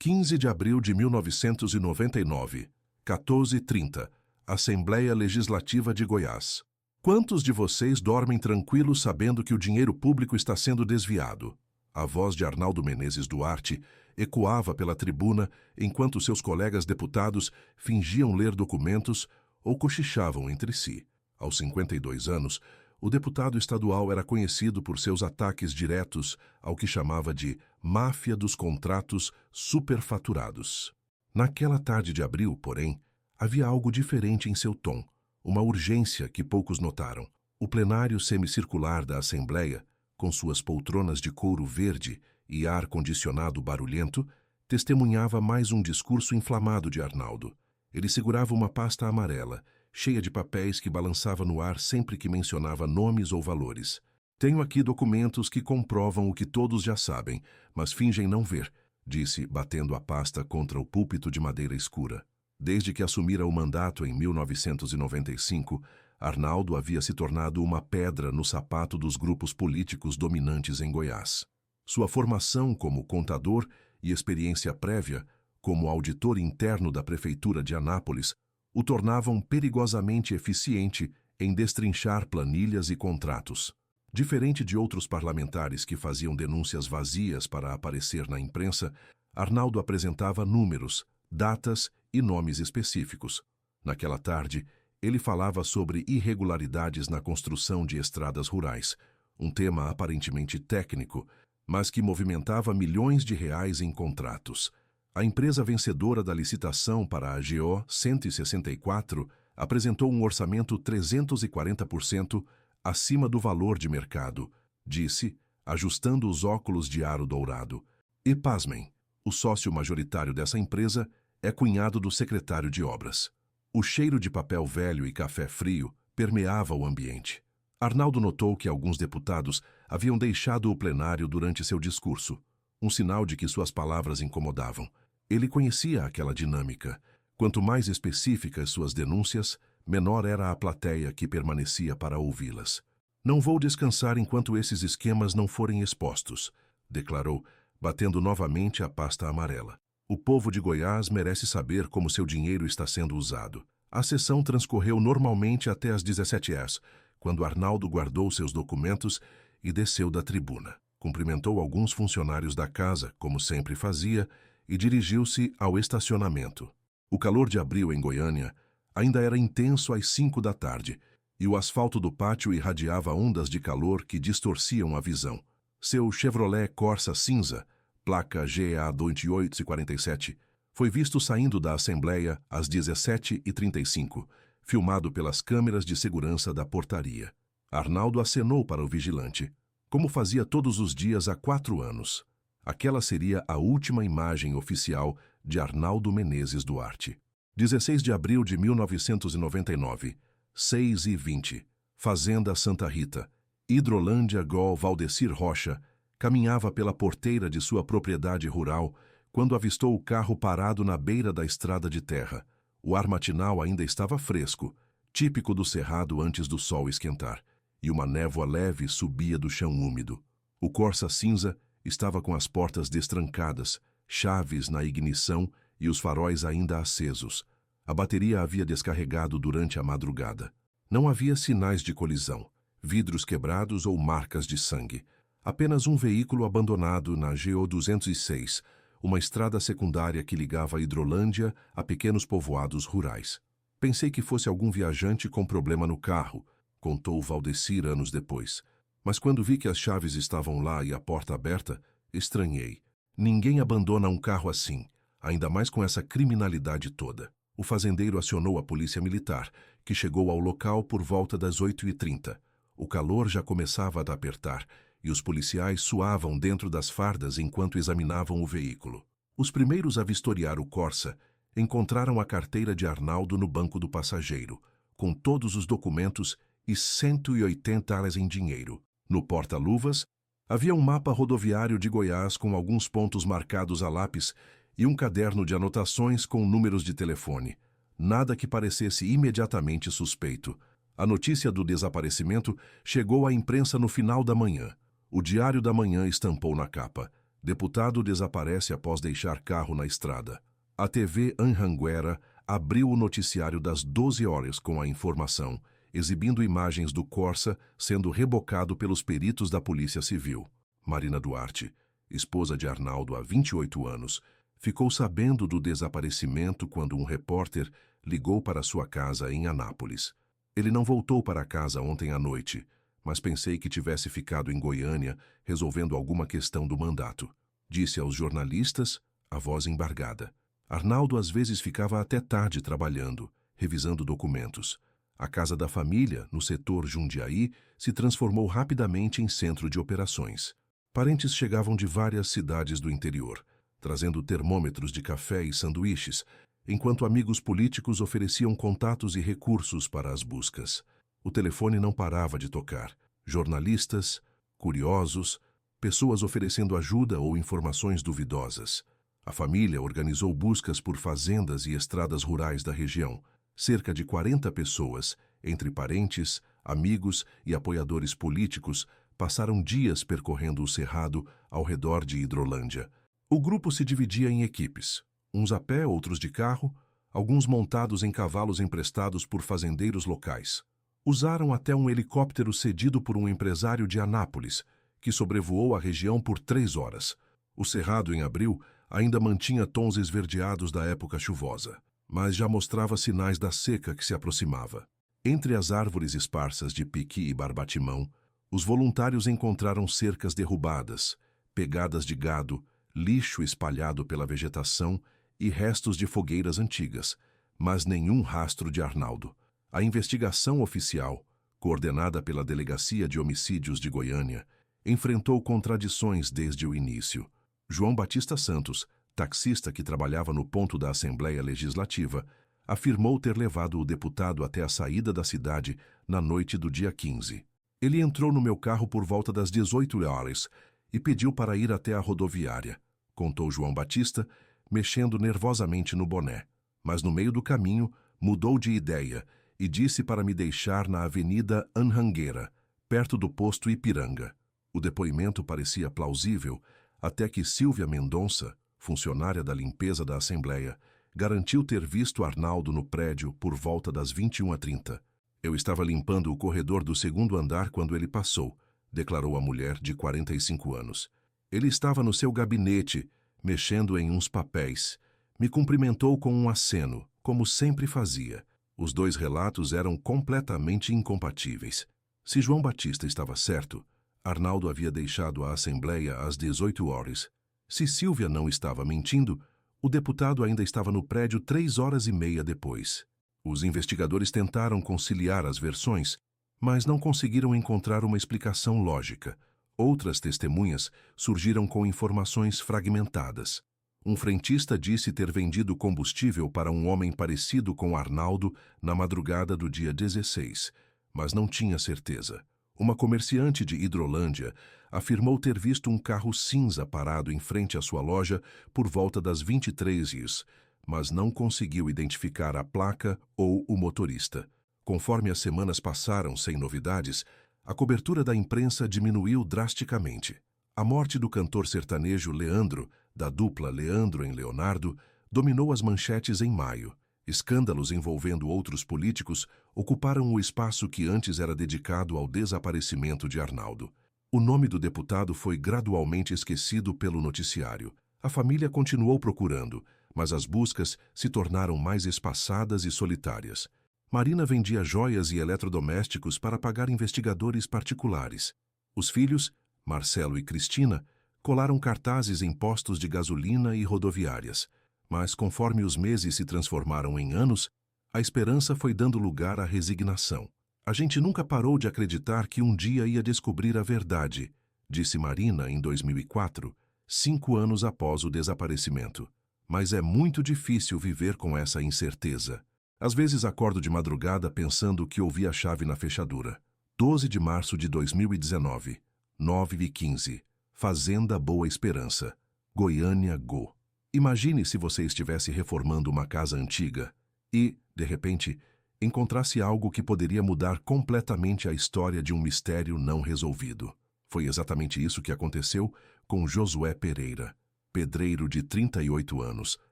15 de abril de 1999, 14h30, Assembleia Legislativa de Goiás. Quantos de vocês dormem tranquilos sabendo que o dinheiro público está sendo desviado? A voz de Arnaldo Menezes Duarte ecoava pela tribuna enquanto seus colegas deputados fingiam ler documentos ou cochichavam entre si. Aos 52 anos, o deputado estadual era conhecido por seus ataques diretos ao que chamava de máfia dos contratos superfaturados. Naquela tarde de abril, porém, havia algo diferente em seu tom, uma urgência que poucos notaram. O plenário semicircular da Assembleia, com suas poltronas de couro verde e ar-condicionado barulhento, testemunhava mais um discurso inflamado de Arnaldo. Ele segurava uma pasta amarela, cheia de papéis que balançava no ar sempre que mencionava nomes ou valores. Tenho aqui documentos que comprovam o que todos já sabem, mas fingem não ver, disse, batendo a pasta contra o púlpito de madeira escura. Desde que assumira o mandato em 1995, Arnaldo havia se tornado uma pedra no sapato dos grupos políticos dominantes em Goiás. Sua formação como contador e experiência prévia como auditor interno da Prefeitura de Anápolis o tornavam perigosamente eficiente em destrinchar planilhas e contratos. Diferente de outros parlamentares que faziam denúncias vazias para aparecer na imprensa, Arnaldo apresentava números, datas e nomes específicos. Naquela tarde, ele falava sobre irregularidades na construção de estradas rurais, um tema aparentemente técnico, mas que movimentava milhões de reais em contratos. A empresa vencedora da licitação para a GO 164 apresentou um orçamento 340% acima do valor de mercado, disse, ajustando os óculos de aro dourado. E pasmem, o sócio majoritário dessa empresa é cunhado do secretário de obras. O cheiro de papel velho e café frio permeava o ambiente. Arnaldo notou que alguns deputados haviam deixado o plenário durante seu discurso, um sinal de que suas palavras incomodavam. Ele conhecia aquela dinâmica. Quanto mais específicas suas denúncias, menor era a plateia que permanecia para ouvi-las. Não vou descansar enquanto esses esquemas não forem expostos, declarou, batendo novamente a pasta amarela. O povo de Goiás merece saber como seu dinheiro está sendo usado. A sessão transcorreu normalmente até às 17h, quando Arnaldo guardou seus documentos e desceu da tribuna. Cumprimentou alguns funcionários da casa, como sempre fazia, e dirigiu-se ao estacionamento. O calor de abril em Goiânia ainda era intenso às 5 da tarde, e o asfalto do pátio irradiava ondas de calor que distorciam a visão. Seu Chevrolet Corsa cinza, placa GA 2847, foi visto saindo da Assembleia às 17h35, filmado pelas câmeras de segurança da portaria. Arnaldo acenou para o vigilante, como fazia todos os dias há 4 anos. Aquela seria a última imagem oficial de Arnaldo Menezes Duarte. 16 de abril de 1999, 6h20, Fazenda Santa Rita, Hidrolândia Gol Valdecir Rocha, caminhava pela porteira de sua propriedade rural quando avistou o carro parado na beira da estrada de terra. O ar matinal ainda estava fresco, típico do cerrado antes do sol esquentar, e uma névoa leve subia do chão úmido. O Corsa cinza estava com as portas destrancadas, chaves na ignição e os faróis ainda acesos. A bateria havia descarregado durante a madrugada. Não havia sinais de colisão, vidros quebrados ou marcas de sangue. Apenas um veículo abandonado na GO 206, uma estrada secundária que ligava a Hidrolândia a pequenos povoados rurais. Pensei que fosse algum viajante com problema no carro, contou Valdecir anos depois. Mas quando vi que as chaves estavam lá e a porta aberta, estranhei. Ninguém abandona um carro assim, ainda mais com essa criminalidade toda. O fazendeiro acionou a polícia militar, que chegou ao local por volta das 8h30. O calor já começava a apertar, e os policiais suavam dentro das fardas enquanto examinavam o veículo. Os primeiros a vistoriar o Corsa encontraram a carteira de Arnaldo no banco do passageiro, com todos os documentos e 180 reais em dinheiro. No porta-luvas, havia um mapa rodoviário de Goiás com alguns pontos marcados a lápis e um caderno de anotações com números de telefone. Nada que parecesse imediatamente suspeito. A notícia do desaparecimento chegou à imprensa no final da manhã. O Diário da Manhã estampou na capa: Deputado desaparece após deixar carro na estrada. A TV Anhanguera abriu o noticiário das 12 horas com a informação, exibindo imagens do Corsa sendo rebocado pelos peritos da Polícia Civil. Marina Duarte, esposa de Arnaldo há 28 anos, ficou sabendo do desaparecimento quando um repórter ligou para sua casa em Anápolis. Ele não voltou para casa ontem à noite, mas pensei que tivesse ficado em Goiânia resolvendo alguma questão do mandato. Disse aos jornalistas, a voz embargada. Arnaldo às vezes ficava até tarde trabalhando, revisando documentos. A casa da família, no setor Jundiaí, se transformou rapidamente em centro de operações. Parentes chegavam de várias cidades do interior, trazendo termômetros de café e sanduíches, enquanto amigos políticos ofereciam contatos e recursos para as buscas. O telefone não parava de tocar. Jornalistas, curiosos, pessoas oferecendo ajuda ou informações duvidosas. A família organizou buscas por fazendas e estradas rurais da região. Cerca de 40 pessoas, entre parentes, amigos e apoiadores políticos, passaram dias percorrendo o cerrado ao redor de Hidrolândia. O grupo se dividia em equipes, uns a pé, outros de carro, alguns montados em cavalos emprestados por fazendeiros locais. Usaram até um helicóptero cedido por um empresário de Anápolis, que sobrevoou a região por 3 horas. O cerrado, em abril, ainda mantinha tons esverdeados da época chuvosa, mas já mostrava sinais da seca que se aproximava. Entre as árvores esparsas de piqui e barbatimão, os voluntários encontraram cercas derrubadas, pegadas de gado, lixo espalhado pela vegetação e restos de fogueiras antigas, mas nenhum rastro de Arnaldo. A investigação oficial, coordenada pela Delegacia de Homicídios de Goiânia, enfrentou contradições desde o início. João Batista Santos, taxista que trabalhava no ponto da Assembleia Legislativa, afirmou ter levado o deputado até a saída da cidade na noite do dia 15. Ele entrou no meu carro por volta das 18 horas e pediu para ir até a rodoviária, contou João Batista, mexendo nervosamente no boné. Mas no meio do caminho, mudou de ideia e disse para me deixar na Avenida Anhanguera, perto do posto Ipiranga. O depoimento parecia plausível até que Silvia Mendonça, funcionária da limpeza da Assembleia, garantiu ter visto Arnaldo no prédio por volta das 21h30. Eu estava limpando o corredor do 2º andar quando ele passou, declarou a mulher de 45 anos. Ele estava no seu gabinete, mexendo em uns papéis. Me cumprimentou com um aceno, como sempre fazia. Os dois relatos eram completamente incompatíveis. Se João Batista estava certo, Arnaldo havia deixado a Assembleia às 18 horas. Se Silvia não estava mentindo, o deputado ainda estava no prédio 3 horas e meia depois. Os investigadores tentaram conciliar as versões, mas não conseguiram encontrar uma explicação lógica. Outras testemunhas surgiram com informações fragmentadas. Um frentista disse ter vendido combustível para um homem parecido com Arnaldo na madrugada do dia 16, mas não tinha certeza. Uma comerciante de Hidrolândia afirmou ter visto um carro cinza parado em frente à sua loja por volta das 23h, mas não conseguiu identificar a placa ou o motorista. Conforme as semanas passaram sem novidades, a cobertura da imprensa diminuiu drasticamente. A morte do cantor sertanejo Leandro, da dupla Leandro em Leonardo, dominou as manchetes em maio. Escândalos envolvendo outros políticos ocuparam o espaço que antes era dedicado ao desaparecimento de Arnaldo. O nome do deputado foi gradualmente esquecido pelo noticiário. A família continuou procurando, mas as buscas se tornaram mais espaçadas e solitárias. Marina vendia joias e eletrodomésticos para pagar investigadores particulares. Os filhos, Marcelo e Cristina, colaram cartazes em postos de gasolina e rodoviárias. Mas, conforme os meses se transformaram em anos, a esperança foi dando lugar à resignação. A gente nunca parou de acreditar que um dia ia descobrir a verdade, disse Marina em 2004, 5 anos após o desaparecimento. Mas é muito difícil viver com essa incerteza. Às vezes acordo de madrugada pensando que ouvi a chave na fechadura. 12 de março de 2019, 9h15, Fazenda Boa Esperança, Goiânia, Go. Imagine se você estivesse reformando uma casa antiga e, de repente, encontrasse algo que poderia mudar completamente a história de um mistério não resolvido. Foi exatamente isso que aconteceu com Josué Pereira, pedreiro de 38 anos,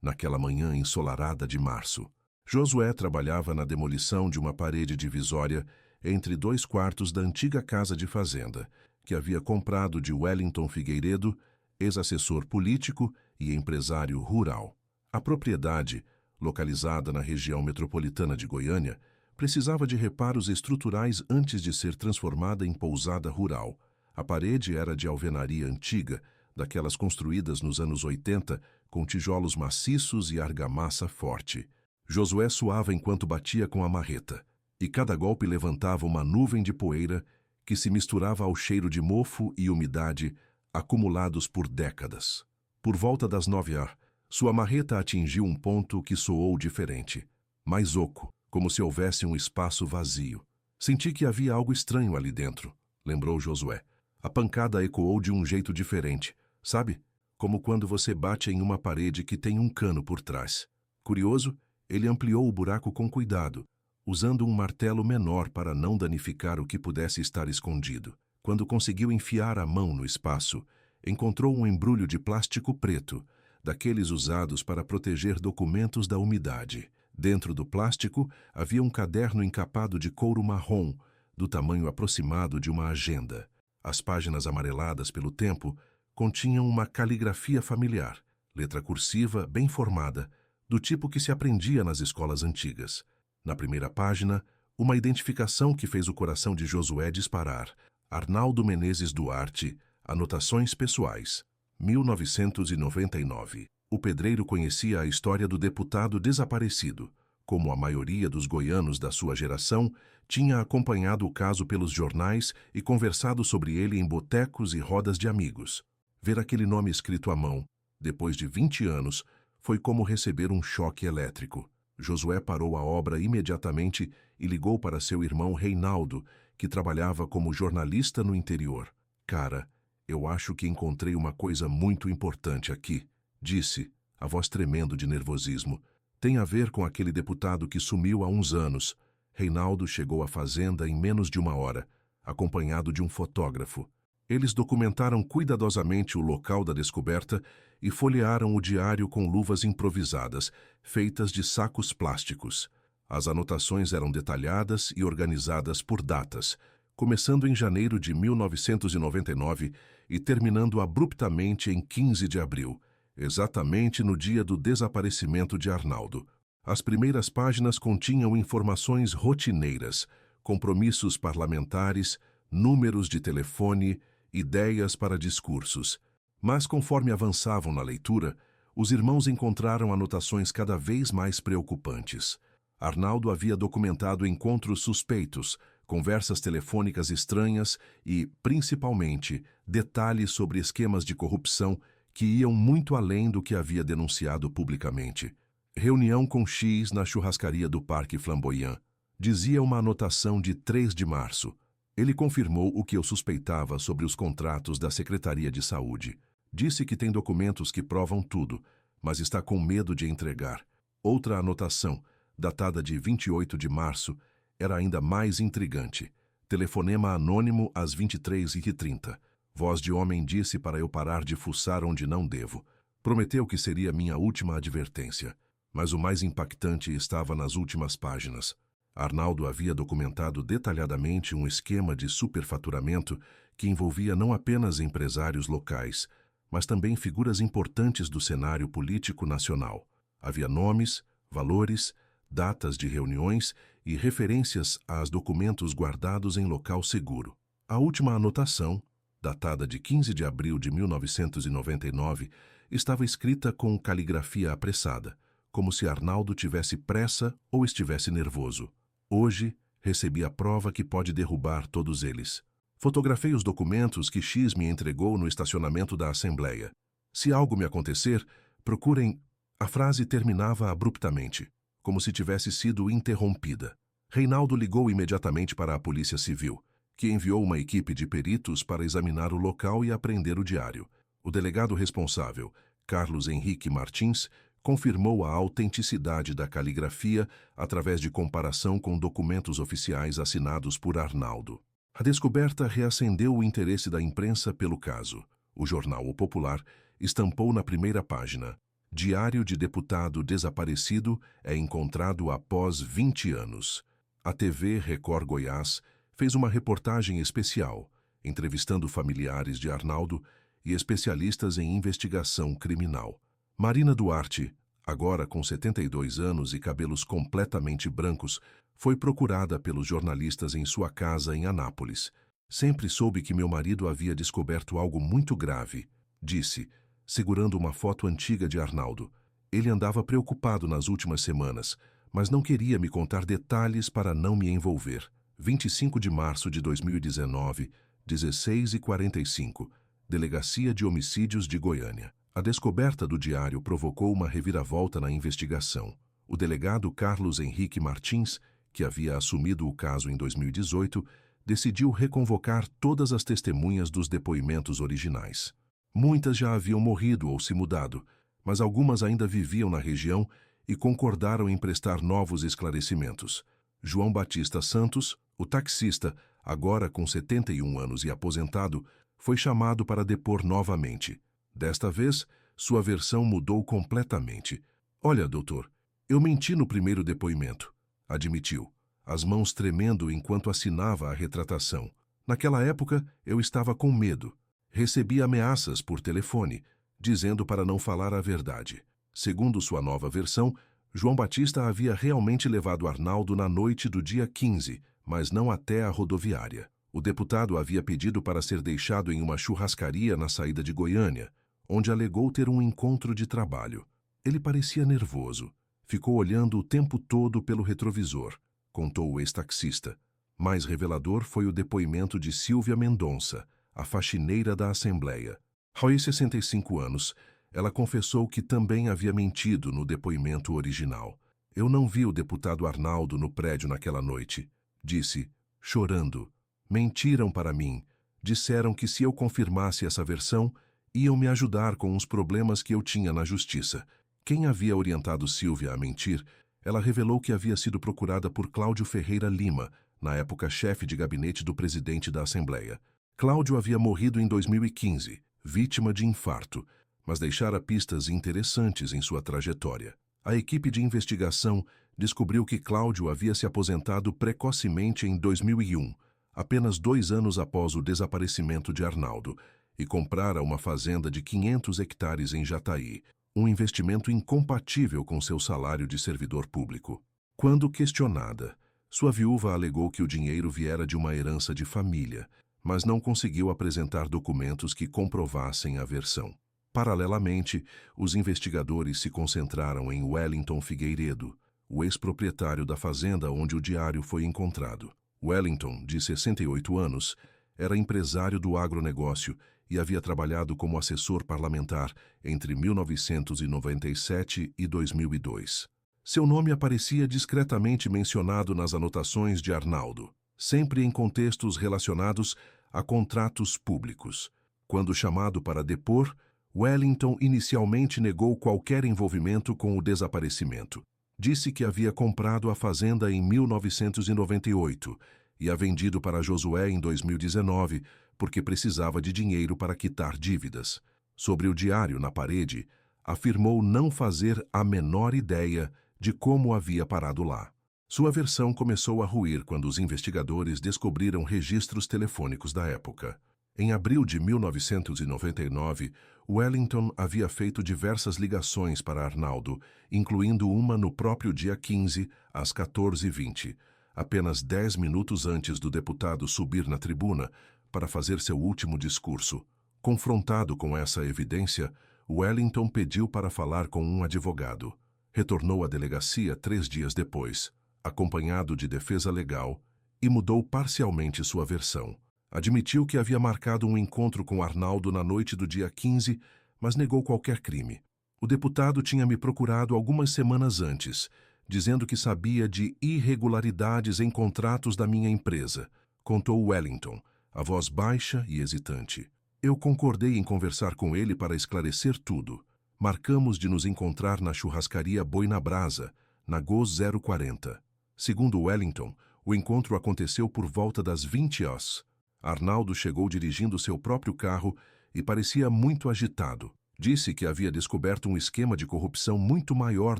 naquela manhã ensolarada de março. Josué trabalhava na demolição de uma parede divisória entre 2 quartos da antiga casa de fazenda, que havia comprado de Wellington Figueiredo, ex-assessor político e empresário rural. A propriedade, localizada na região metropolitana de Goiânia, precisava de reparos estruturais antes de ser transformada em pousada rural. A parede era de alvenaria antiga, daquelas construídas nos anos 80, com tijolos maciços e argamassa forte. Josué suava enquanto batia com a marreta, e cada golpe levantava uma nuvem de poeira que se misturava ao cheiro de mofo e umidade acumulados por décadas. Por volta das 9h, sua marreta atingiu um ponto que soou diferente, mais oco, como se houvesse um espaço vazio. Senti que havia algo estranho ali dentro, lembrou Josué. A pancada ecoou de um jeito diferente, sabe? Como quando você bate em uma parede que tem um cano por trás. Curioso, ele ampliou o buraco com cuidado, usando um martelo menor para não danificar o que pudesse estar escondido. Quando conseguiu enfiar a mão no espaço, encontrou um embrulho de plástico preto, daqueles usados para proteger documentos da umidade. Dentro do plástico havia um caderno encapado de couro marrom, do tamanho aproximado de uma agenda. As páginas amareladas pelo tempo continham uma caligrafia familiar, letra cursiva bem formada, do tipo que se aprendia nas escolas antigas. Na primeira página, uma identificação que fez o coração de Josué disparar. Arnaldo Menezes Duarte, anotações pessoais, 1999. O pedreiro conhecia a história do deputado desaparecido. Como a maioria dos goianos da sua geração, tinha acompanhado o caso pelos jornais e conversado sobre ele em botecos e rodas de amigos. Ver aquele nome escrito à mão, depois de 20 anos, foi como receber um choque elétrico. Josué parou a obra imediatamente e ligou para seu irmão Reinaldo, que trabalhava como jornalista no interior. Cara, eu acho que encontrei uma coisa muito importante aqui, disse, a voz tremendo de nervosismo. Tem a ver com aquele deputado que sumiu há uns anos. Reinaldo chegou à fazenda em menos de 1 hora, acompanhado de um fotógrafo. Eles documentaram cuidadosamente o local da descoberta e folhearam o diário com luvas improvisadas, feitas de sacos plásticos. As anotações eram detalhadas e organizadas por datas, começando em janeiro de 1999 e terminando abruptamente em 15 de abril. Exatamente no dia do desaparecimento de Arnaldo. As primeiras páginas continham informações rotineiras, compromissos parlamentares, números de telefone, ideias para discursos. Mas conforme avançavam na leitura, os irmãos encontraram anotações cada vez mais preocupantes. Arnaldo havia documentado encontros suspeitos, conversas telefônicas estranhas e, principalmente, detalhes sobre esquemas de corrupção que iam muito além do que havia denunciado publicamente. Reunião com X na churrascaria do Parque Flamboyant. Dizia uma anotação de 3 de março. Ele confirmou o que eu suspeitava sobre os contratos da Secretaria de Saúde. Disse que tem documentos que provam tudo, mas está com medo de entregar. Outra anotação, datada de 28 de março, era ainda mais intrigante. Telefonema anônimo às 23h30. Voz de homem disse para eu parar de fuçar onde não devo. Prometeu que seria minha última advertência. Mas o mais impactante estava nas últimas páginas. Arnaldo havia documentado detalhadamente um esquema de superfaturamento que envolvia não apenas empresários locais, mas também figuras importantes do cenário político nacional. Havia nomes, valores, datas de reuniões e referências a documentos guardados em local seguro. A última anotação, datada de 15 de abril de 1999, estava escrita com caligrafia apressada, como se Arnaldo tivesse pressa ou estivesse nervoso. Hoje, recebi a prova que pode derrubar todos eles. Fotografei os documentos que X me entregou no estacionamento da Assembleia. Se algo me acontecer, procurem... A frase terminava abruptamente, como se tivesse sido interrompida. Reinaldo ligou imediatamente para a Polícia Civil, que enviou uma equipe de peritos para examinar o local e apreender o diário. O delegado responsável, Carlos Henrique Martins, confirmou a autenticidade da caligrafia através de comparação com documentos oficiais assinados por Arnaldo. A descoberta reacendeu o interesse da imprensa pelo caso. O jornal O Popular estampou na primeira página: Diário de deputado desaparecido é encontrado após 20 anos. A TV Record Goiás fez uma reportagem especial, entrevistando familiares de Arnaldo e especialistas em investigação criminal. Marina Duarte, agora com 72 anos e cabelos completamente brancos, foi procurada pelos jornalistas em sua casa em Anápolis. Sempre soube que meu marido havia descoberto algo muito grave, disse, segurando uma foto antiga de Arnaldo. Ele andava preocupado nas últimas semanas, mas não queria me contar detalhes para não me envolver. 25 de março de 2019, 16h45, Delegacia de Homicídios de Goiânia. A descoberta do diário provocou uma reviravolta na investigação. O delegado Carlos Henrique Martins, que havia assumido o caso em 2018, decidiu reconvocar todas as testemunhas dos depoimentos originais. Muitas já haviam morrido ou se mudado, mas algumas ainda viviam na região e concordaram em prestar novos esclarecimentos. João Batista Santos, o taxista, agora com 71 anos e aposentado, foi chamado para depor novamente. Desta vez, sua versão mudou completamente. "Olha, doutor, eu menti no primeiro depoimento", admitiu, as mãos tremendo enquanto assinava a retratação. "Naquela época, eu estava com medo. Recebi ameaças por telefone, dizendo para não falar a verdade." Segundo sua nova versão, João Batista havia realmente levado Arnaldo na noite do dia 15, mas não até a rodoviária. O deputado havia pedido para ser deixado em uma churrascaria na saída de Goiânia, onde alegou ter um encontro de trabalho. Ele parecia nervoso. Ficou olhando o tempo todo pelo retrovisor, contou o ex-taxista. Mais revelador foi o depoimento de Silvia Mendonça, a faxineira da Assembleia. Aos 65 anos, ela confessou que também havia mentido no depoimento original. "Eu não vi o deputado Arnaldo no prédio naquela noite", disse, chorando. "Mentiram para mim. Disseram que se eu confirmasse essa versão, iam me ajudar com os problemas que eu tinha na justiça." Quem havia orientado Silvia a mentir, ela revelou que havia sido procurada por Cláudio Ferreira Lima, na época chefe de gabinete do presidente da Assembleia. Cláudio havia morrido em 2015, vítima de infarto, mas deixara pistas interessantes em sua trajetória. A equipe de investigação descobriu que Cláudio havia se aposentado precocemente em 2001, apenas 2 anos após o desaparecimento de Arnaldo, e comprara uma fazenda de 500 hectares em Jataí, um investimento incompatível com seu salário de servidor público. Quando questionada, sua viúva alegou que o dinheiro viera de uma herança de família, mas não conseguiu apresentar documentos que comprovassem a versão. Paralelamente, os investigadores se concentraram em Wellington Figueiredo, o ex-proprietário da fazenda onde o diário foi encontrado. Wellington, de 68 anos, era empresário do agronegócio e havia trabalhado como assessor parlamentar entre 1997 e 2002. Seu nome aparecia discretamente mencionado nas anotações de Arnaldo, sempre em contextos relacionados a contratos públicos. Quando chamado para depor, Wellington inicialmente negou qualquer envolvimento com o desaparecimento. Disse que havia comprado a fazenda em 1998 e a vendido para Josué em 2019, porque precisava de dinheiro para quitar dívidas. Sobre o diário na parede, afirmou não fazer a menor ideia de como havia parado lá. Sua versão começou a ruir quando os investigadores descobriram registros telefônicos da época. Em abril de 1999, Wellington havia feito diversas ligações para Arnaldo, incluindo uma no próprio dia 15, às 14h20, apenas 10 minutos antes do deputado subir na tribuna para fazer seu último discurso. Confrontado com essa evidência, Wellington pediu para falar com um advogado. Retornou à delegacia 3 dias depois, acompanhado de defesa legal, e mudou parcialmente sua versão. Admitiu que havia marcado um encontro com Arnaldo na noite do dia 15, mas negou qualquer crime. "O deputado tinha me procurado algumas semanas antes, dizendo que sabia de irregularidades em contratos da minha empresa", contou Wellington, a voz baixa e hesitante. "Eu concordei em conversar com ele para esclarecer tudo. Marcamos de nos encontrar na churrascaria Boi na Brasa, na GOS 040. Segundo Wellington, o encontro aconteceu por volta das 20 horas. Arnaldo chegou dirigindo seu próprio carro e parecia muito agitado. Disse que havia descoberto um esquema de corrupção muito maior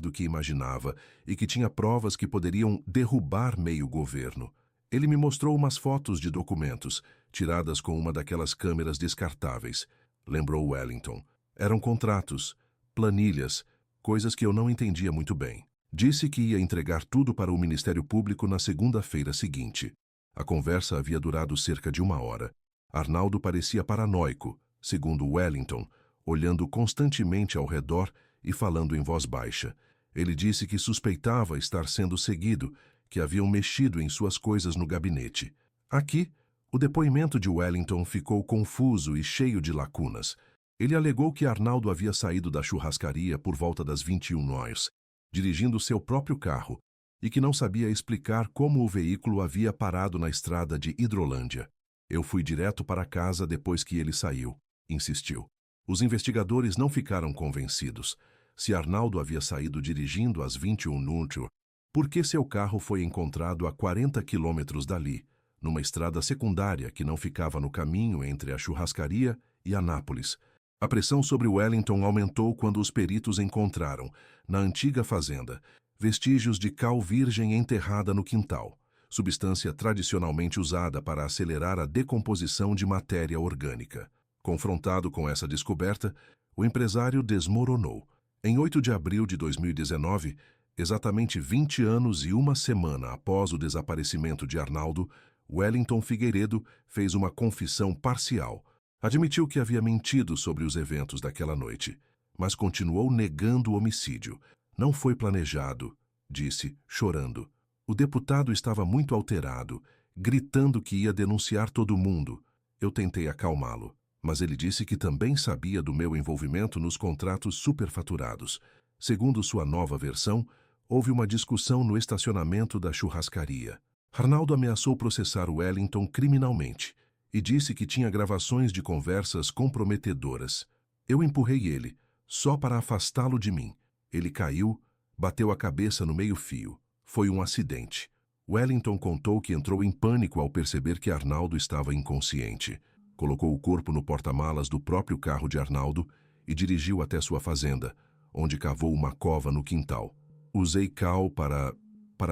do que imaginava e que tinha provas que poderiam derrubar meio governo. Ele me mostrou umas fotos de documentos, tiradas com uma daquelas câmeras descartáveis, lembrou Wellington. Eram contratos, planilhas, coisas que eu não entendia muito bem. Disse que ia entregar tudo para o Ministério Público na segunda-feira seguinte. A conversa havia durado cerca de 1 hora. Arnaldo parecia paranoico, segundo Wellington, olhando constantemente ao redor e falando em voz baixa. Ele disse que suspeitava estar sendo seguido, que haviam mexido em suas coisas no gabinete. Aqui, o depoimento de Wellington ficou confuso e cheio de lacunas. Ele alegou que Arnaldo havia saído da churrascaria por volta das 21h, dirigindo seu próprio carro, e que não sabia explicar como o veículo havia parado na estrada de Hidrolândia. Eu fui direto para casa depois que ele saiu, insistiu. Os investigadores não ficaram convencidos. Se Arnaldo havia saído dirigindo às 21h, por que seu carro foi encontrado a 40 quilômetros dali, numa estrada secundária que não ficava no caminho entre a churrascaria e Anápolis? A pressão sobre Wellington aumentou quando os peritos encontraram, na antiga fazenda, vestígios de cal virgem enterrada no quintal, substância tradicionalmente usada para acelerar a decomposição de matéria orgânica. Confrontado com essa descoberta, o empresário desmoronou. Em 8 de abril de 2019, exatamente 20 anos e 1 semana após o desaparecimento de Arnaldo, Wellington Figueiredo fez uma confissão parcial. Admitiu que havia mentido sobre os eventos daquela noite, mas continuou negando o homicídio. Não foi planejado, disse, chorando. O deputado estava muito alterado, gritando que ia denunciar todo mundo. Eu tentei acalmá-lo, mas ele disse que também sabia do meu envolvimento nos contratos superfaturados. Segundo sua nova versão, houve uma discussão no estacionamento da churrascaria. Arnaldo ameaçou processar Wellington criminalmente e disse que tinha gravações de conversas comprometedoras. Eu empurrei ele, só para afastá-lo de mim. Ele caiu, bateu a cabeça no meio-fio. Foi um acidente. Wellington contou que entrou em pânico ao perceber que Arnaldo estava inconsciente. Colocou o corpo no porta-malas do próprio carro de Arnaldo e dirigiu até sua fazenda, onde cavou uma cova no quintal. Usei cal para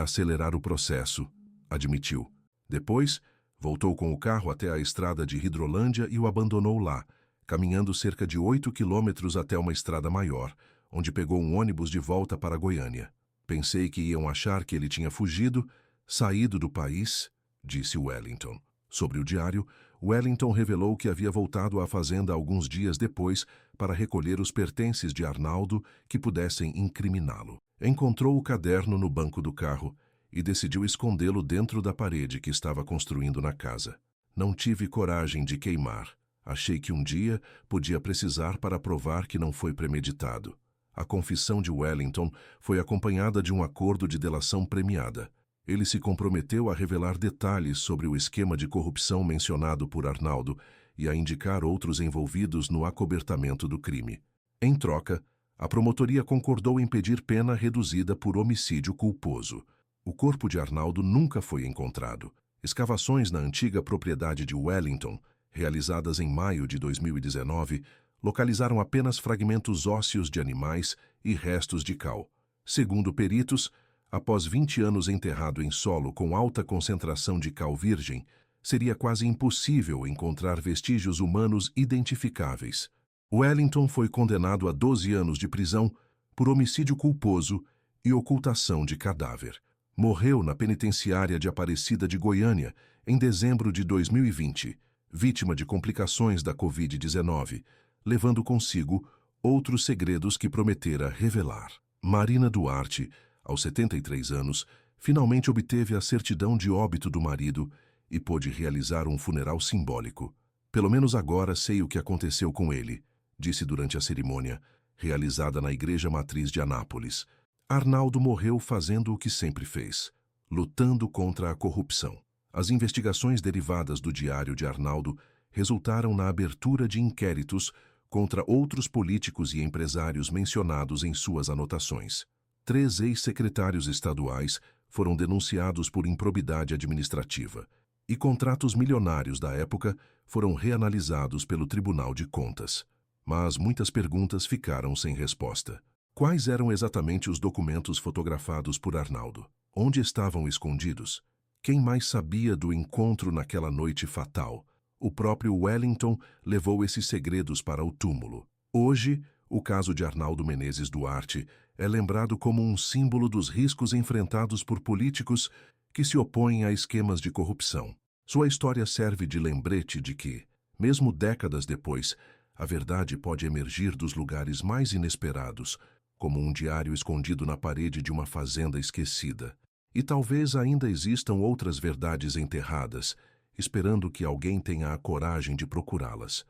acelerar o processo, admitiu. Depois, voltou com o carro até a estrada de Hidrolândia e o abandonou lá, caminhando cerca de 8 quilômetros até uma estrada maior, onde pegou um ônibus de volta para Goiânia. Pensei que iam achar que ele tinha fugido, saído do país, disse Wellington. Sobre o diário, Wellington revelou que havia voltado à fazenda alguns dias depois para recolher os pertences de Arnaldo que pudessem incriminá-lo. Encontrou o caderno no banco do carro e decidiu escondê-lo dentro da parede que estava construindo na casa. Não tive coragem de queimar. Achei que um dia podia precisar para provar que não foi premeditado. A confissão de Wellington foi acompanhada de um acordo de delação premiada. Ele se comprometeu a revelar detalhes sobre o esquema de corrupção mencionado por Arnaldo e a indicar outros envolvidos no acobertamento do crime. Em troca, a promotoria concordou em pedir pena reduzida por homicídio culposo. O corpo de Arnaldo nunca foi encontrado. Escavações na antiga propriedade de Wellington, realizadas em maio de 2019, localizaram apenas fragmentos ósseos de animais e restos de cal. Segundo peritos, após 20 anos enterrado em solo com alta concentração de cal virgem, seria quase impossível encontrar vestígios humanos identificáveis. Wellington foi condenado a 12 anos de prisão por homicídio culposo e ocultação de cadáver. Morreu na penitenciária de Aparecida de Goiânia em dezembro de 2020, vítima de complicações da Covid-19, levando consigo outros segredos que prometera revelar. Marina Duarte, aos 73 anos, finalmente obteve a certidão de óbito do marido e pôde realizar um funeral simbólico. Pelo menos agora sei o que aconteceu com ele, disse durante a cerimônia, realizada na Igreja Matriz de Anápolis. Arnaldo morreu fazendo o que sempre fez, lutando contra a corrupção. As investigações derivadas do diário de Arnaldo resultaram na abertura de inquéritos contra outros políticos e empresários mencionados em suas anotações. 3 ex-secretários estaduais foram denunciados por improbidade administrativa, e contratos milionários da época foram reanalisados pelo Tribunal de Contas. Mas muitas perguntas ficaram sem resposta. Quais eram exatamente os documentos fotografados por Arnaldo? Onde estavam escondidos? Quem mais sabia do encontro naquela noite fatal? O próprio Wellington levou esses segredos para o túmulo. Hoje, o caso de Arnaldo Menezes Duarte é lembrado como um símbolo dos riscos enfrentados por políticos que se opõem a esquemas de corrupção. Sua história serve de lembrete de que, mesmo décadas depois, a verdade pode emergir dos lugares mais inesperados, como um diário escondido na parede de uma fazenda esquecida. E talvez ainda existam outras verdades enterradas, esperando que alguém tenha a coragem de procurá-las.